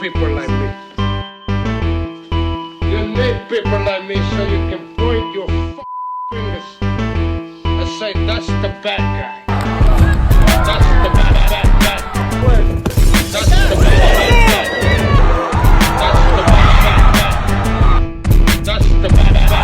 people like me. You need people like me so you can point your fingers and say, that's the bad guy. That's the bad guy. That's the bad guy. That's the bad guy. That's the bad guy.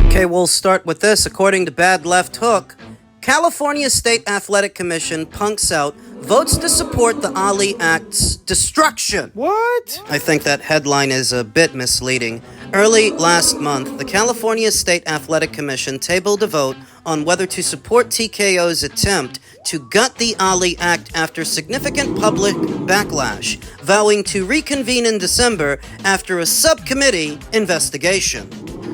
Okay, we'll start with this. According to Bad Left Hook, California State Athletic Commission punks out, votes to support the Ali Act's destruction. What? I think that headline is a bit misleading. Early last month, the California State Athletic Commission tabled a vote on whether to support TKO's attempt to gut the Ali Act after significant public backlash, vowing to reconvene in December after a subcommittee investigation.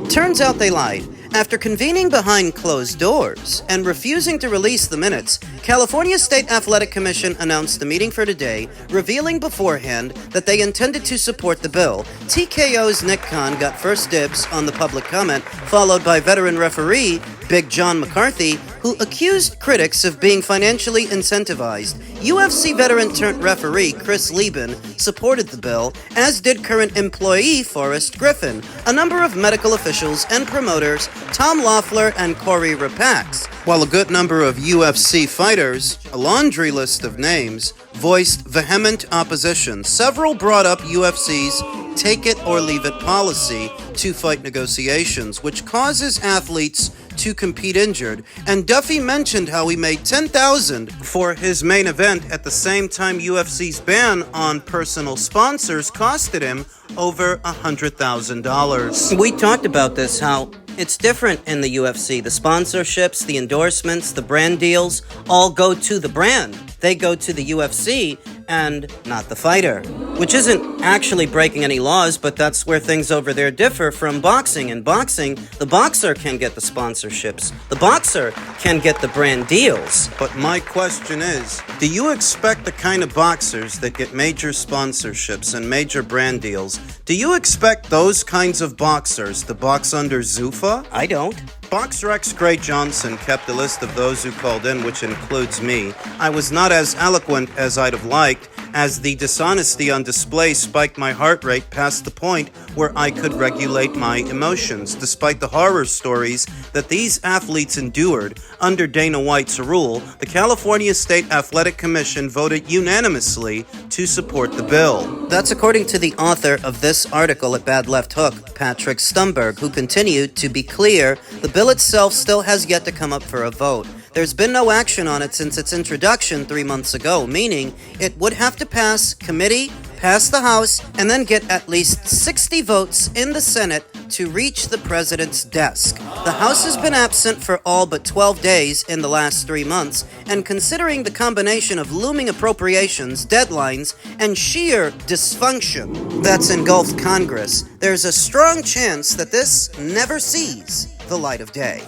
Turns out they lied. After convening behind closed doors and refusing to release the minutes, California State Athletic Commission announced a meeting for today, revealing beforehand that they intended to support the bill. TKO's Nick Khan got first dibs on the public comment, followed by veteran referee Big John McCarthy, who accused critics of being financially incentivized. UFC veteran-turned-referee Chris Lieben supported the bill, as did current employee Forrest Griffin, a number of medical officials and promoters, Tom Loeffler and Corey Rapax, while a good number of UFC fighters, a laundry list of names, voiced vehement opposition. Several brought up UFC's take-it-or-leave-it policy to fight negotiations, which causes athletes to compete injured, and Duffy mentioned how he made $10,000 for his main event at the same time UFC's ban on personal sponsors costed him over $100,000. We talked about this, how it's different in the UFC. The sponsorships, the endorsements, the brand deals all go to the brand. They go to the UFC and not the fighter, which isn't actually breaking any laws, but that's where things over there differ from boxing. In boxing, the boxer can get the sponsorships. The boxer can get the brand deals. But my question is, do you expect the kind of boxers that get major sponsorships and major brand deals, do you expect those kinds of boxers to box under Zuffa? I don't. Boxer X Gray Johnson kept a list of those who called in, which includes me. I was not as eloquent as I'd have liked, as the dishonesty on display spiked my heart rate past the point where I could regulate my emotions, despite the horror stories that these athletes endured under Dana White's rule. The California State Athletic Commission voted unanimously to support the bill. That's according to the author of this article at Bad Left Hook, Patrick Stumberg, who continued, to be clear, the bill itself still has yet to come up for a vote. There's been no action on it since its introduction 3 months ago, meaning it would have to pass committee, pass the House, and then get at least 60 votes in the Senate to reach the president's desk. The House has been absent for all but 12 days in the last 3 months, and considering the combination of looming appropriations, deadlines, and sheer dysfunction that's engulfed Congress, there's a strong chance that this never sees the light of day.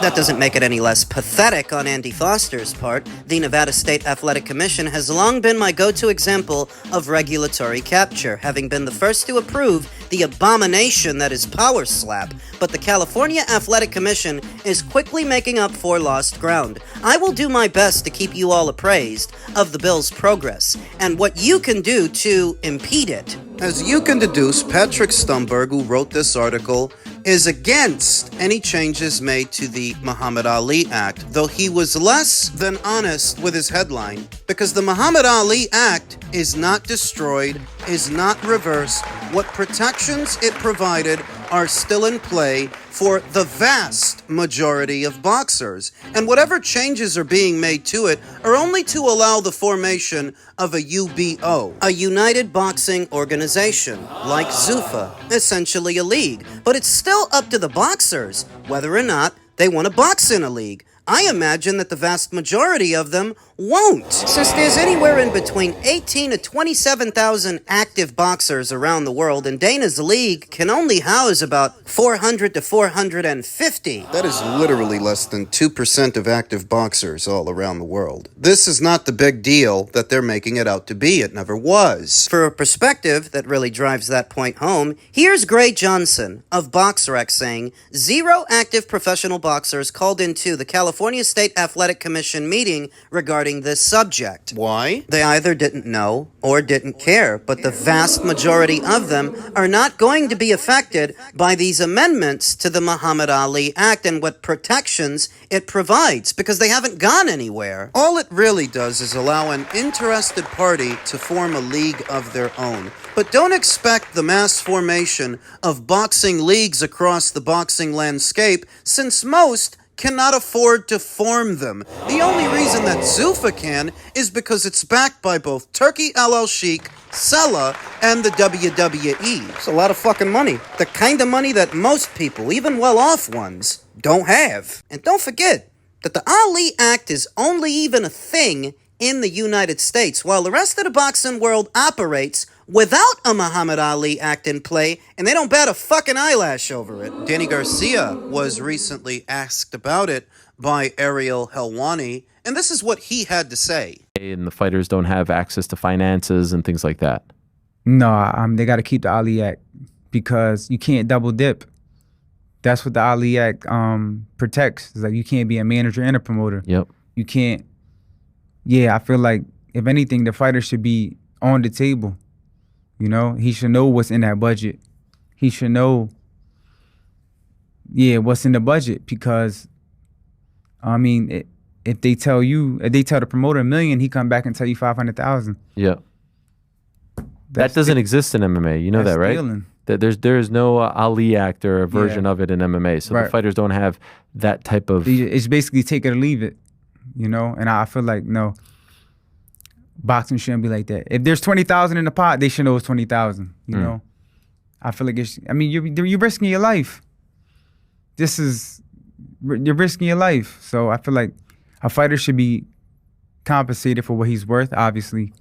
That doesn't make it any less pathetic on Andy Foster's part. The Nevada State Athletic Commission has long been my go-to example of regulatory capture, having been the first to approve the abomination that is Power Slap. But the California Athletic Commission is quickly making up for lost ground. I will do my best to keep you all appraised of the bill's progress and what you can do to impede it. As you can deduce, Patrick Stumberg, who wrote this article, is against any changes made to the Muhammad Ali Act, though he was less than honest with his headline, because the Muhammad Ali Act is not destroyed, is not reversed. What protections it provided are still in play for the vast majority of boxers, and whatever changes are being made to it are only to allow the formation of a UBO, a United Boxing Organization, like Zuffa, essentially a league. But it's still up to the boxers whether or not they want to box in a league. I imagine that the vast majority of them won't. Since there's anywhere in between 18 to 27,000 active boxers around the world, and Dana's league can only house about 400 to 450. That is literally less than 2% of active boxers all around the world. This is not the big deal that they're making it out to be. It never was. For a perspective that really drives that point home, here's Gray Johnson of BoxRec saying 0 active professional boxers called into the California State Athletic Commission meeting regarding this subject. Why? They either didn't know or didn't care, but the vast majority of them are not going to be affected by these amendments to the Muhammad Ali Act and what protections it provides, because they haven't gone anywhere. All it really does is allow an interested party to form a league of their own. But don't expect the mass formation of boxing leagues across the boxing landscape, since most cannot afford to form them. The only reason that Zuffa can is because it's backed by both Turki Al Sheikh, Sella, and the WWE. It's a lot of fucking money. The kind of money that most people, even well-off ones, don't have. And don't forget that the Ali Act is only even a thing in the United States, while the rest of the boxing world operates without a Muhammad Ali Act in play, and they don't bat a fucking eyelash over it. Danny Garcia was recently asked about it by Ariel Helwani, and this is what he had to say. And the fighters don't have access to finances and things like that. No, they got to keep the Ali Act because you can't double dip. That's what the Ali Act protects. It's like you can't be a manager and a promoter. Yep. You can't. Yeah, I feel like if anything, the fighter should be on the table. You know, he should know what's in that budget. He should know, what's in the budget, because, I mean, if they tell the promoter $1 million, he come back and tell you 500,000. Yeah. That doesn't exist in MMA. You know that, right? Stealing. There is no Ali Act or a version of it in MMA. So the fighters don't have that type of. It's basically take it or leave it, you know. And I feel like no. Boxing shouldn't be like that. If there's 20,000 in the pot, they should know it's 20,000. You know, I feel like it's. I mean, you're risking your life. You're risking your life. So I feel like a fighter should be compensated for what he's worth, obviously,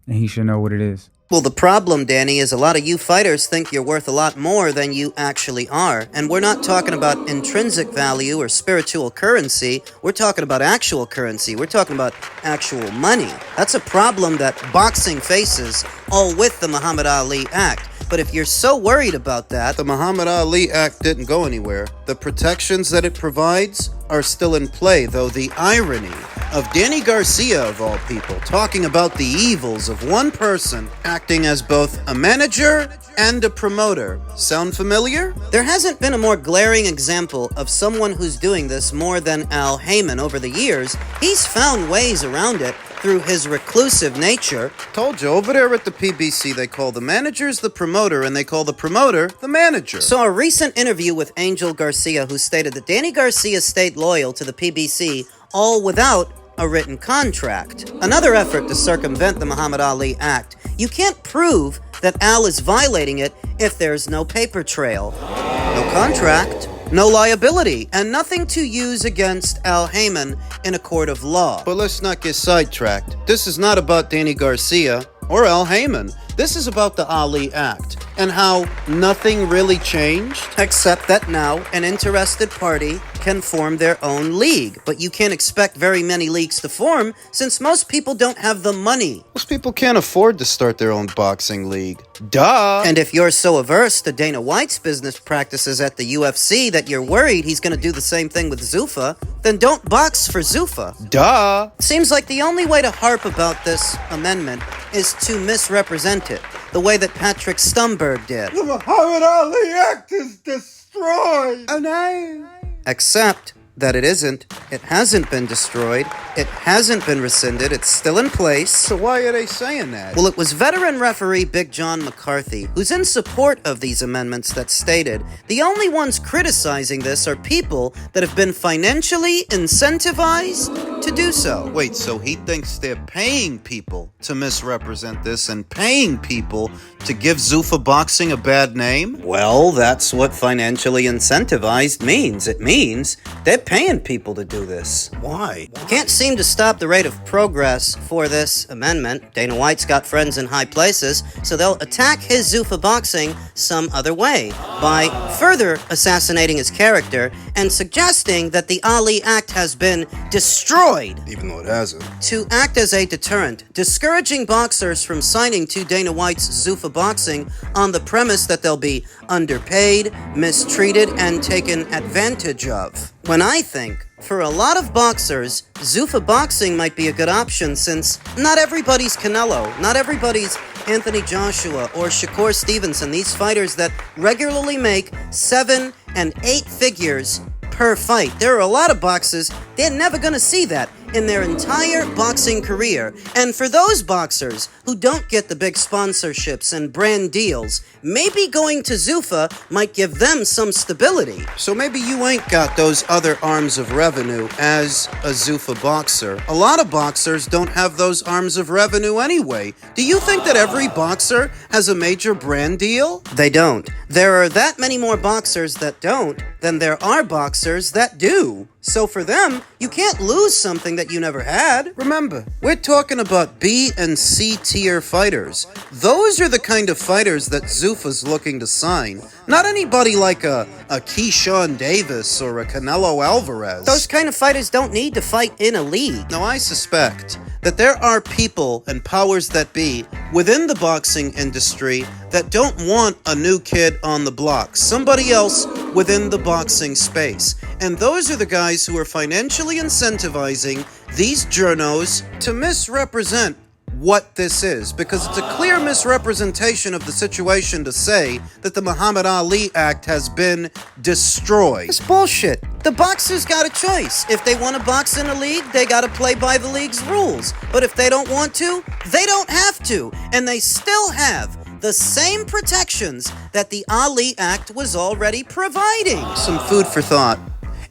and he should know what it is. Well, the problem, Danny, is a lot of you fighters think you're worth a lot more than you actually are. And we're not talking about intrinsic value or spiritual currency. We're talking about actual currency. We're talking about actual money. That's a problem that boxing faces, all with the Muhammad Ali Act. But if you're so worried about that, the Muhammad Ali Act didn't go anywhere. The protections that it provides are still in play, though the irony of Danny Garcia, of all people, talking about the evils of one person acting as both a manager and a promoter. Sound familiar? There hasn't been a more glaring example of someone who's doing this more than Al Heyman over the years. He's found ways around it through his reclusive nature. Told you, over there at the PBC, they call the managers the promoter, and they call the promoter the manager. Saw a recent interview with Angel Garcia, who stated that Danny Garcia stayed loyal to the PBC, all without a written contract. Another effort to circumvent the Muhammad Ali Act. You can't prove that Al is violating it if there's no paper trail, no contract, no liability, and nothing to use against Al Heyman in a court of law. But let's not get sidetracked. This is not about Danny Garcia or Al Heyman. This is about the Ali Act and how nothing really changed. Except that now an interested party can form their own league. But you can't expect very many leagues to form since most people don't have the money. Most people can't afford to start their own boxing league. Duh! And if you're so averse to Dana White's business practices at the UFC that you're worried he's going to do the same thing with Zuffa, then don't box for Zuffa. Duh! Seems like the only way to harp about this amendment is to misrepresent it, the way that Patrick Stumberg did. The Muhammad Ali Act is destroyed! Oh no! Except that it isn't. It hasn't been destroyed. It hasn't been rescinded. It's still in place. So why are they saying that? Well, it was veteran referee Big John McCarthy, who's in support of these amendments, that stated, the only ones criticizing this are people that have been financially incentivized to do so. Wait, so he thinks they're paying people to misrepresent this and paying people to give Zuffa boxing a bad name? Well, that's what financially incentivized means. It means they're paying people to do this. Why? Can't seem to stop the rate of progress for this amendment. Dana White's got friends in high places, so they'll attack his Zuffa boxing some other way by further assassinating his character and suggesting that the Ali Act has been destroyed. Even though it hasn't. To act as a deterrent, discouraging boxers from signing to Dana White's Zuffa boxing on the premise that they'll be underpaid, mistreated, and taken advantage of. When I think, for a lot of boxers, Zuffa boxing might be a good option since not everybody's Canelo, not everybody's Anthony Joshua or Shakur Stevenson, these fighters that regularly make 7 and 8 figures per fight. There are a lot of boxers, they're never gonna see that in their entire boxing career. And for those boxers who don't get the big sponsorships and brand deals, maybe going to Zuffa might give them some stability. So maybe you ain't got those other arms of revenue as a Zuffa boxer. A lot of boxers don't have those arms of revenue anyway. Do you think that every boxer has a major brand deal? They don't. There are that many more boxers that don't than there are boxers that do. So for them, you can't lose something that you never had. Remember, we're talking about B and C tier fighters. Those are the kind of fighters that Zuffa's looking to sign. Not anybody like a Keyshawn Davis or a Canelo Alvarez. Those kind of fighters don't need to fight in a league. Now, I suspect that there are people and powers that be within the boxing industry that don't want a new kid on the block, somebody else within the boxing space. And those are the guys who are financially incentivizing these journos to misrepresent what this is, because it's a clear misrepresentation of the situation to say that the Muhammad Ali Act has been destroyed. It's bullshit. The boxers got a choice. If they want to box in a league, they got to play by the league's rules. But if they don't want to, they don't have to. And they still have the same protections that the Ali Act was already providing. Some food for thought.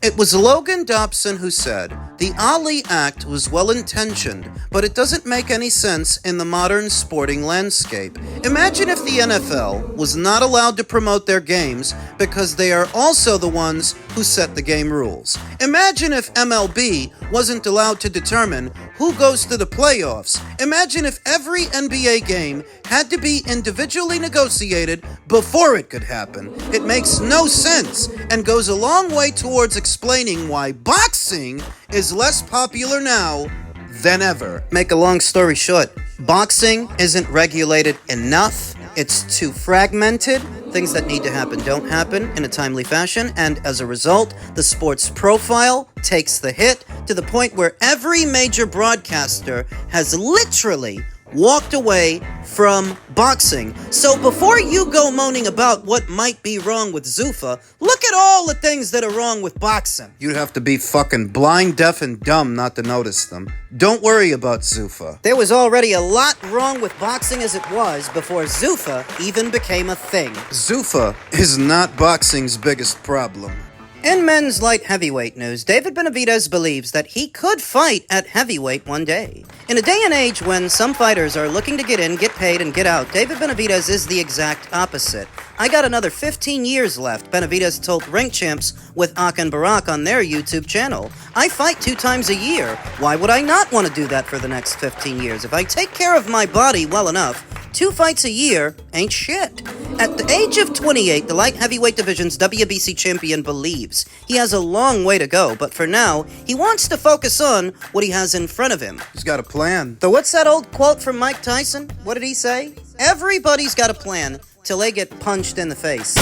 It was Logan Dobson who said, "The Ali Act was well-intentioned, but it doesn't make any sense in the modern sporting landscape. Imagine if the NFL was not allowed to promote their games because they are also the ones who set the game rules. Imagine if MLB wasn't allowed to determine who goes to the playoffs. Imagine if every NBA game had to be individually negotiated before it could happen. It makes no sense and goes a long way towards explaining why boxing is less popular now than ever." Make a long story short, boxing isn't regulated enough. It's too fragmented. Things that need to happen don't happen in a timely fashion, and as a result, the sport's profile takes the hit to the point where every major broadcaster has literally walked away from boxing. So before you go moaning about what might be wrong with Zuffa, look at all the things that are wrong with boxing. You'd have to be fucking blind, deaf, and dumb not to notice them. Don't worry about Zuffa. There was already a lot wrong with boxing as it was before Zuffa even became a thing. Zuffa is not boxing's biggest problem. In men's light heavyweight news, David Benavidez believes that he could fight at heavyweight one day. In a day and age when some fighters are looking to get in, get paid, and get out, David Benavidez is the exact opposite. "I got another 15 years left," Benavidez told Ring Champs with Akin Barak on their YouTube channel. "I fight 2 times a year. Why would I not want to do that for the next 15 years? If I take care of my body well enough, 2 fights a year ain't shit." At the age of 28, the light heavyweight division's WBC champion believes he has a long way to go, but for now, he wants to focus on what he has in front of him. He's got a plan. So what's that old quote from Mike Tyson? What did he say? Everybody's got a plan till they get punched in the face.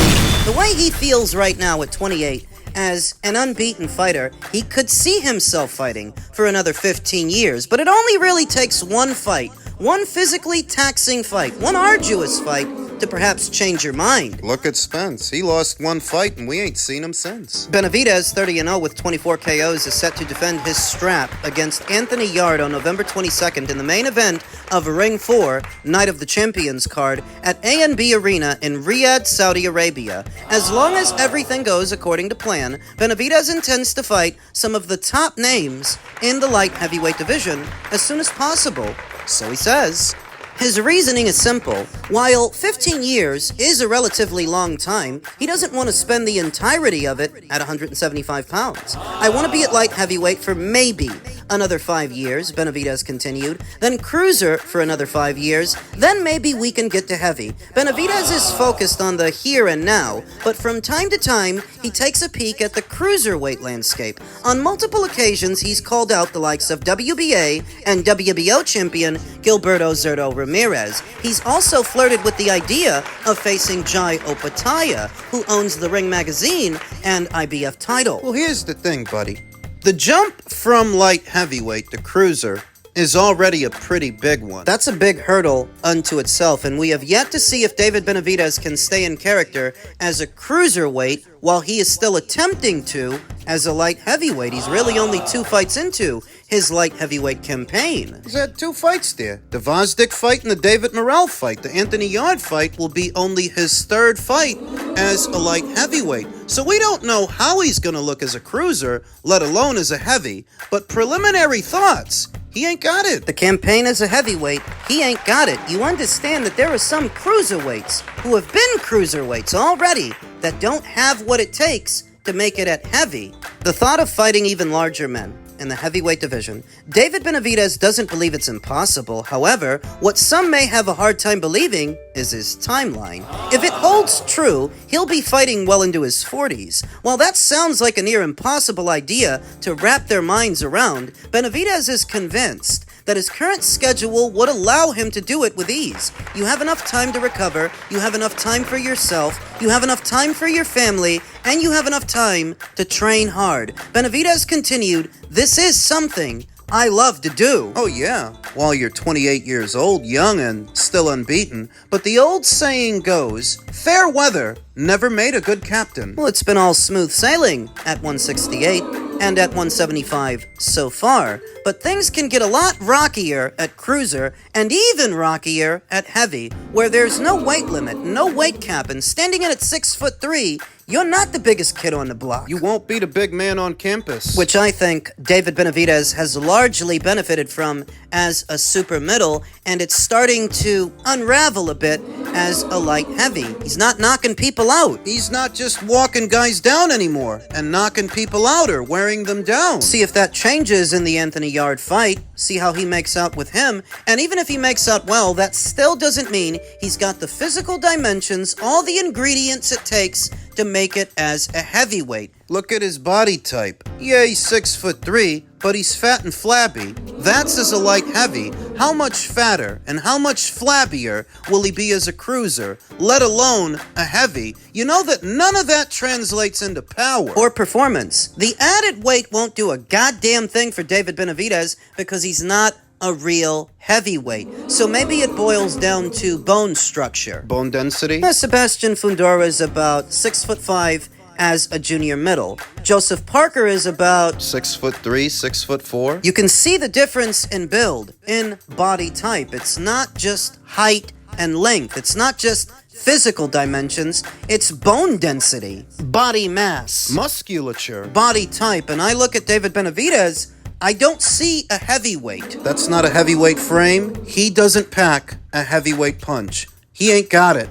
The way he feels right now at 28, as an unbeaten fighter, he could see himself fighting for another 15 years, but it only really takes one fight, one physically taxing fight, one arduous fight to perhaps change your mind. Look at Spence. He lost 1 fight and we ain't seen him since. Benavidez, 30-0 with 24 KOs, is set to defend his strap against Anthony Yarde on November 22nd in the main event of Ring 4, Night of the Champions card at A&B Arena in Riyadh, Saudi Arabia. As long as everything goes according to plan, Benavidez intends to fight some of the top names in the light heavyweight division as soon as possible. So he says. His reasoning is simple. While 15 years is a relatively long time, he doesn't want to spend the entirety of it at 175 pounds. I want to be at light heavyweight for maybe another 5 years, Benavidez continued, then cruiser for another 5 years, then maybe we can get to heavy. Benavidez is focused on the here and now, but from time to time, he takes a peek at the cruiserweight landscape. On multiple occasions, he's called out the likes of WBA and WBO champion Gilberto Zurdo Ramirez. He's also flirted with the idea of facing Jai Opataya, who owns the Ring magazine and IBF title. Well, here's the thing, buddy. The jump from light heavyweight to cruiser is already a pretty big one. That's a big hurdle unto itself, and we have yet to see if David Benavidez can stay in character as a cruiserweight while he is still attempting to as a light heavyweight. He's really only 2 fights into his light heavyweight campaign. He's had 2 fights there. The Vosdick fight and the David Morrell fight. The Anthony Yard fight will be only his 3rd fight as a light heavyweight. So we don't know how he's going to look as a cruiser, let alone as a heavy. But preliminary thoughts, he ain't got it. The campaign as a heavyweight, he ain't got it. You understand that there are some cruiserweights who have been cruiserweights already that don't have what it takes to make it at heavy. The thought of fighting even larger men in the heavyweight division, David Benavidez doesn't believe it's impossible. However, what some may have a hard time believing is his timeline. If it holds true, he'll be fighting well into his 40s. While that sounds like a near impossible idea to wrap their minds around, Benavidez is convinced that his current schedule would allow him to do it with ease. You have enough time to recover, you have enough time for yourself, you have enough time for your family, and you have enough time to train hard. Benavidez continued, "This is something I love to do." Oh yeah, while you're 28 years old, young and still unbeaten. But the old saying goes, fair weather never made a good captain. Well, it's been all smooth sailing at 168 and at 175 so far, but things can get a lot rockier at cruiser and even rockier at heavy, where there's no weight limit, no weight cap, and standing in at 6'3", you're not the biggest kid on the block. You won't beat a big man on campus. Which I think David Benavidez has largely benefited from as a super middle, and it's starting to unravel a bit as a light heavy. He's not knocking people out. He's not just walking guys down anymore and knocking people out or wearing them down. See if that changes in the Anthony Yard fight. See how he makes out with him. And even if he makes out well, that still doesn't mean he's got the physical dimensions, all the ingredients it takes to make it as a heavyweight. Look at his body type. Yeah, he's 6'3", but he's fat and flabby. That's as a light heavy. How much fatter and how much flabbier will he be as a cruiser, let alone a heavy? You know that none of that translates into power. Or performance. The added weight won't do a goddamn thing for David Benavidez because he's not a real heavyweight. So maybe it boils down to bone structure. Bone density? Sebastian Fundora is about 6'5" as a junior middle. Joseph Parker is about 6'3", 6'4". You can see the difference in build, in body type. It's not just height and length. It's not just physical dimensions. It's bone density, body mass, musculature, body type. And I look at David Benavidez, I don't see a heavyweight. That's not a heavyweight frame. He doesn't pack a heavyweight punch. He ain't got it.